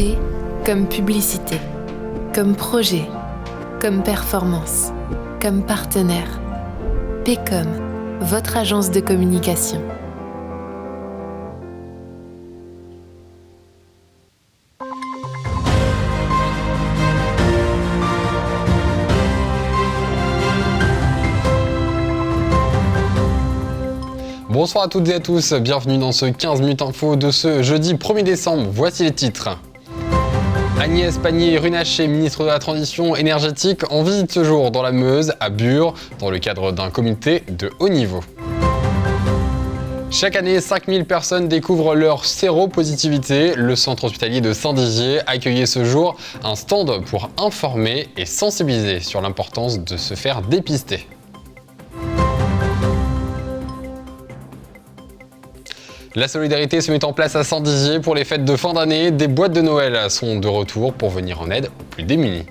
P comme publicité, comme projet, comme performance, comme partenaire. P comme votre agence de communication. Bonsoir à toutes et à tous, bienvenue dans ce 15 minutes info de ce jeudi 1er décembre. Voici les titres. Agnès Pannier-Runacher, ministre de la Transition énergétique, en visite ce jour dans la Meuse, à Bure, dans le cadre d'un comité de haut niveau. Chaque année, 5000 personnes découvrent leur séropositivité. Le centre hospitalier de Saint-Dizier accueillait ce jour un stand pour informer et sensibiliser sur l'importance de se faire dépister. La solidarité se met en place à Saint-Dizier pour les fêtes de fin d'année. Des boîtes de Noël sont de retour pour venir en aide aux plus démunis.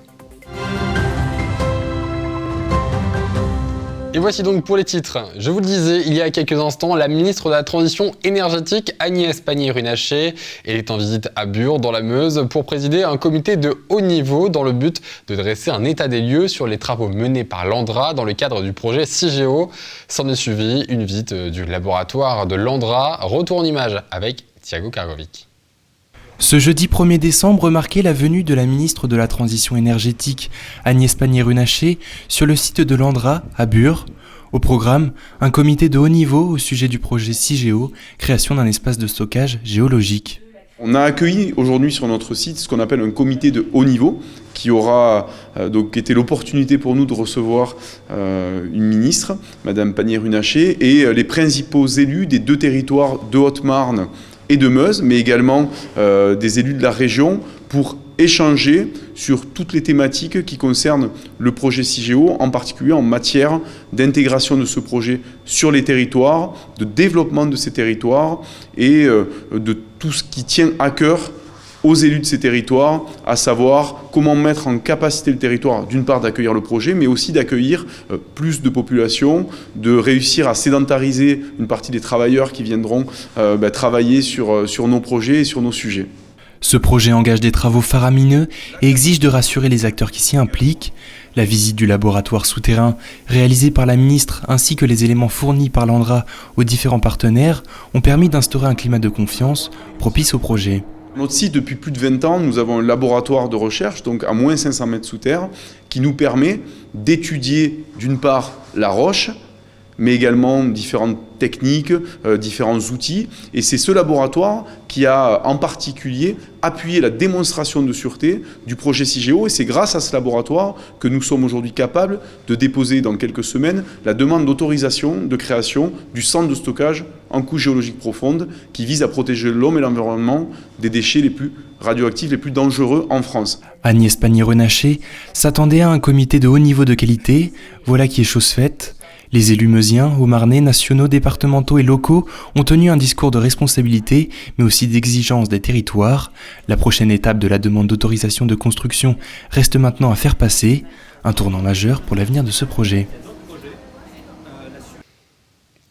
Et voici donc pour les titres. Je vous le disais il y a quelques instants, la ministre de la Transition énergétique, Agnès Pannier-Runacher, est en visite à Bure, dans la Meuse, pour présider un comité de haut niveau dans le but de dresser un état des lieux sur les travaux menés par l'Andra dans le cadre du projet CIGEO. S'en est suivi une visite du laboratoire de l'Andra. Retour en image avec Thiago Kargovic. Ce jeudi 1er décembre marquait la venue de la ministre de la Transition énergétique, Agnès Pannier-Runacher, sur le site de l'Andra, à Bure. Au programme, un comité de haut niveau au sujet du projet CIGEO, création d'un espace de stockage géologique. On a accueilli aujourd'hui sur notre site ce qu'on appelle un comité de haut niveau qui aura donc été l'opportunité pour nous de recevoir une ministre, Madame Pannier-Runacher, et les principaux élus des deux territoires de Haute-Marne et de Meuse, mais également des élus de la région pour échanger sur toutes les thématiques qui concernent le projet CIGEO, en particulier en matière d'intégration de ce projet sur les territoires, de développement de ces territoires et de tout ce qui tient à cœur aux élus de ces territoires, à savoir comment mettre en capacité le territoire, d'une part d'accueillir le projet, mais aussi d'accueillir plus de population, de réussir à sédentariser une partie des travailleurs qui viendront travailler sur nos projets et sur nos sujets. Ce projet engage des travaux faramineux et exige de rassurer les acteurs qui s'y impliquent. La visite du laboratoire souterrain réalisée par la ministre ainsi que les éléments fournis par l'Andra aux différents partenaires ont permis d'instaurer un climat de confiance propice au projet. Notre site, depuis plus de 20 ans, nous avons un laboratoire de recherche, donc à moins 500 mètres sous terre, qui nous permet d'étudier d'une part la roche, mais également différentes techniques, différents outils. Et c'est ce laboratoire qui a en particulier appuyé la démonstration de sûreté du projet CIGEO. Et c'est grâce à ce laboratoire que nous sommes aujourd'hui capables de déposer dans quelques semaines la demande d'autorisation de création du centre de stockage en couche géologique profonde qui vise à protéger l'homme et l'environnement des déchets les plus radioactifs, les plus dangereux en France. Agnès Pannier-Runacher s'attendait à un comité de haut niveau de qualité. Voilà qui est chose faite. Les élus meusiens, haut-marnais, nationaux, départementaux et locaux ont tenu un discours de responsabilité, mais aussi d'exigence des territoires. La prochaine étape de la demande d'autorisation de construction reste maintenant à faire passer, un tournant majeur pour l'avenir de ce projet.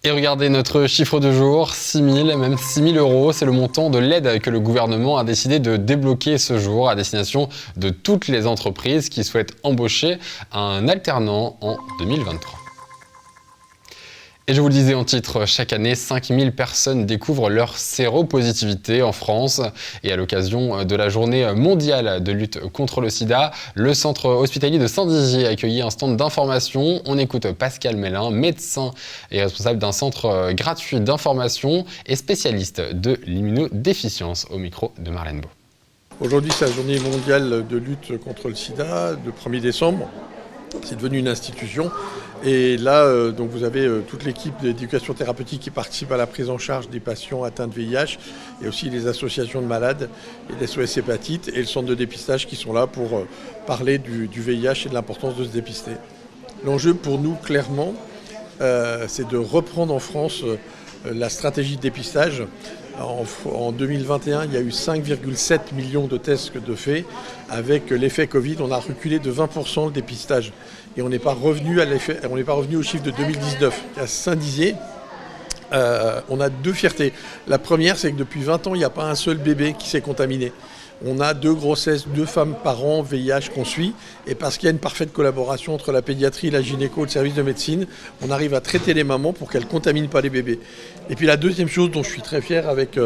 Et regardez notre chiffre du jour, 6 000, même 6 000 euros, c'est le montant de l'aide que le gouvernement a décidé de débloquer ce jour à destination de toutes les entreprises qui souhaitent embaucher un alternant en 2023. Et je vous le disais en titre, chaque année, 5000 personnes découvrent leur séropositivité en France. Et à l'occasion de la journée mondiale de lutte contre le sida, le centre hospitalier de Saint-Dizier a accueilli un stand d'information. On écoute Pascal Mélin, médecin et responsable d'un centre gratuit d'information et spécialiste de l'immunodéficience, au micro de Marlène Beau. Aujourd'hui, c'est la journée mondiale de lutte contre le sida, le 1er décembre. C'est devenu une institution. Et là, donc vous avez toute l'équipe d'éducation thérapeutique qui participe à la prise en charge des patients atteints de VIH et aussi les associations de malades et les SOS hépatite et le centre de dépistage qui sont là pour parler du VIH et de l'importance de se dépister. L'enjeu pour nous, clairement, c'est de reprendre en France la stratégie de dépistage. En 2021, il y a eu 5,7 millions de tests de faits. Avec l'effet Covid, on a reculé de 20% le dépistage. Et on n'est pas revenu au chiffre de 2019. À Saint-Dizier, on a deux fiertés. La première, c'est que depuis 20 ans, il n'y a pas un seul bébé qui s'est contaminé. on a 2 grossesses, 2 femmes par an VIH qu'on suit. Et parce qu'il y a une parfaite collaboration entre la pédiatrie, la gynéco, le service de médecine, on arrive à traiter les mamans pour qu'elles ne contaminent pas les bébés. Et puis la deuxième chose dont je suis très fier avec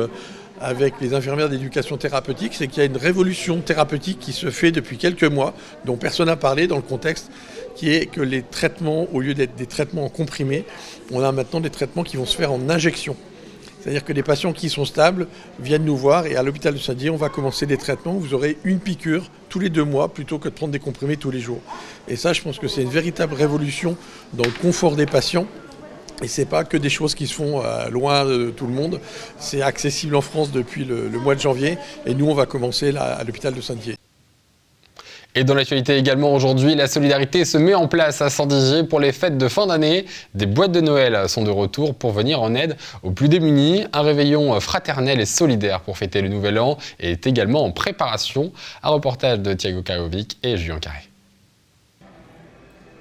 les infirmières d'éducation thérapeutique, c'est qu'il y a une révolution thérapeutique qui se fait depuis quelques mois, dont personne n'a parlé dans le contexte, qui est que les traitements, au lieu d'être des traitements en comprimés, on a maintenant des traitements qui vont se faire en injection. C'est-à-dire que les patients qui sont stables viennent nous voir et à l'hôpital de Saint-Dié, on va commencer des traitements où vous aurez une piqûre tous les 2 mois plutôt que de prendre des comprimés tous les jours. Et ça, je pense que c'est une véritable révolution dans le confort des patients. Et ce n'est pas que des choses qui se font loin de tout le monde. C'est accessible en France depuis le mois de janvier. Et nous, on va commencer là, à l'hôpital de Saint-Dié. Et dans l'actualité également aujourd'hui, la solidarité se met en place à Saint-Dizier pour les fêtes de fin d'année. Des boîtes de Noël sont de retour pour venir en aide aux plus démunis. Un réveillon fraternel et solidaire pour fêter le nouvel an est également en préparation. Un reportage de Thiago Karovic et Julien Carré.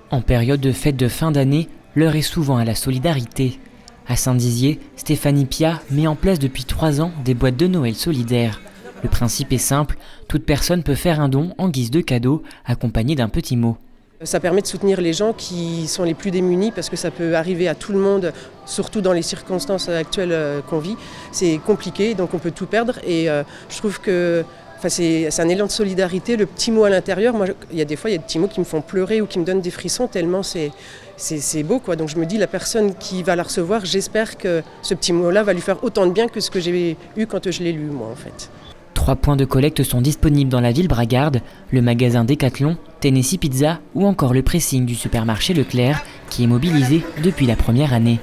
En période de fête de fin d'année, l'heure est souvent à la solidarité. À Saint-Dizier, Stéphanie Pia met en place depuis 3 ans des boîtes de Noël solidaires. Le principe est simple, toute personne peut faire un don en guise de cadeau, accompagné d'un petit mot. Ça permet de soutenir les gens qui sont les plus démunis parce que ça peut arriver à tout le monde, surtout dans les circonstances actuelles qu'on vit. C'est compliqué, donc on peut tout perdre et je trouve que c'est un élan de solidarité, le petit mot à l'intérieur. Moi, il y a des fois, il y a des petits mots qui me font pleurer ou qui me donnent des frissons tellement c'est beau, quoi. Donc je me dis, la personne qui va la recevoir, j'espère que ce petit mot-là va lui faire autant de bien que ce que j'ai eu quand je l'ai lu, moi, en fait. 3 points de collecte sont disponibles dans la ville bragarde, le magasin Decathlon, Tennessee Pizza ou encore le pressing du supermarché Leclerc qui est mobilisé depuis la première année.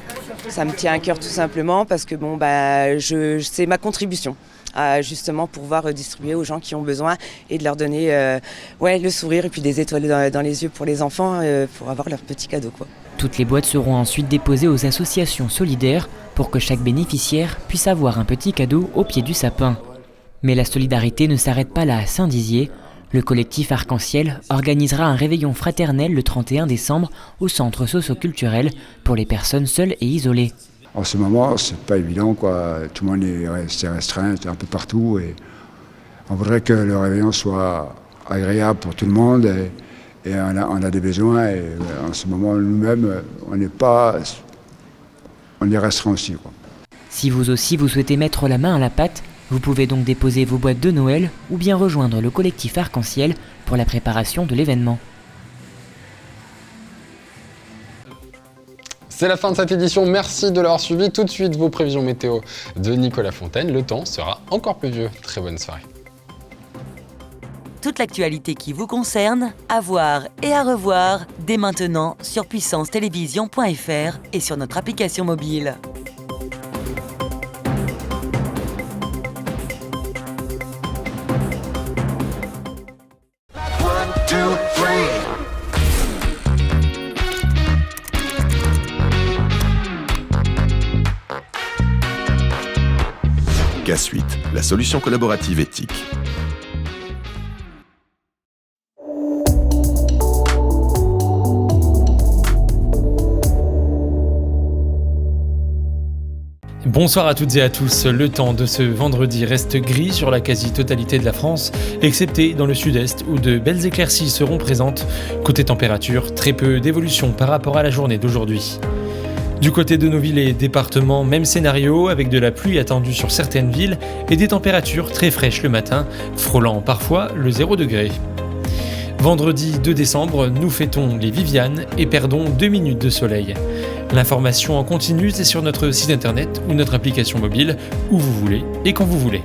Ça me tient à cœur tout simplement parce que c'est ma contribution à justement pouvoir distribuer aux gens qui ont besoin et de leur donner le sourire et puis des étoiles dans les yeux pour les enfants pour avoir leur petit cadeau, quoi. Toutes les boîtes seront ensuite déposées aux associations solidaires pour que chaque bénéficiaire puisse avoir un petit cadeau au pied du sapin. Mais la solidarité ne s'arrête pas là à Saint-Dizier. Le collectif Arc-en-Ciel organisera un réveillon fraternel le 31 décembre au centre socio-culturel pour les personnes seules et isolées. En ce moment, c'est pas évident, quoi. Tout le monde est resté restreint un peu partout et on voudrait que le réveillon soit agréable pour tout le monde et on a des besoins et en ce moment nous-mêmes on est restreint aussi, quoi. Si vous aussi vous souhaitez mettre la main à la pâte, vous pouvez donc déposer vos boîtes de Noël ou bien rejoindre le collectif Arc-en-Ciel pour la préparation de l'événement. C'est la fin de cette édition, merci de l'avoir suivi. Tout de suite, vos prévisions météo de Nicolas Fontaine. Le temps sera encore pluvieux. Très bonne soirée. Toute l'actualité qui vous concerne, à voir et à revoir dès maintenant sur puissancetélévision.fr et sur notre application mobile. K-Suite, la solution collaborative éthique. Bonsoir à toutes et à tous. Le temps de ce vendredi reste gris sur la quasi-totalité de la France, excepté dans le sud-est où de belles éclaircies seront présentes. Côté température, très peu d'évolution par rapport à la journée d'aujourd'hui. Du côté de nos villes et départements, même scénario, avec de la pluie attendue sur certaines villes et des températures très fraîches le matin, frôlant parfois le 0 degré. Vendredi 2 décembre, nous fêtons les Vivianes et perdons 2 minutes de soleil. L'information en continu, c'est sur notre site internet ou notre application mobile, où vous voulez et quand vous voulez.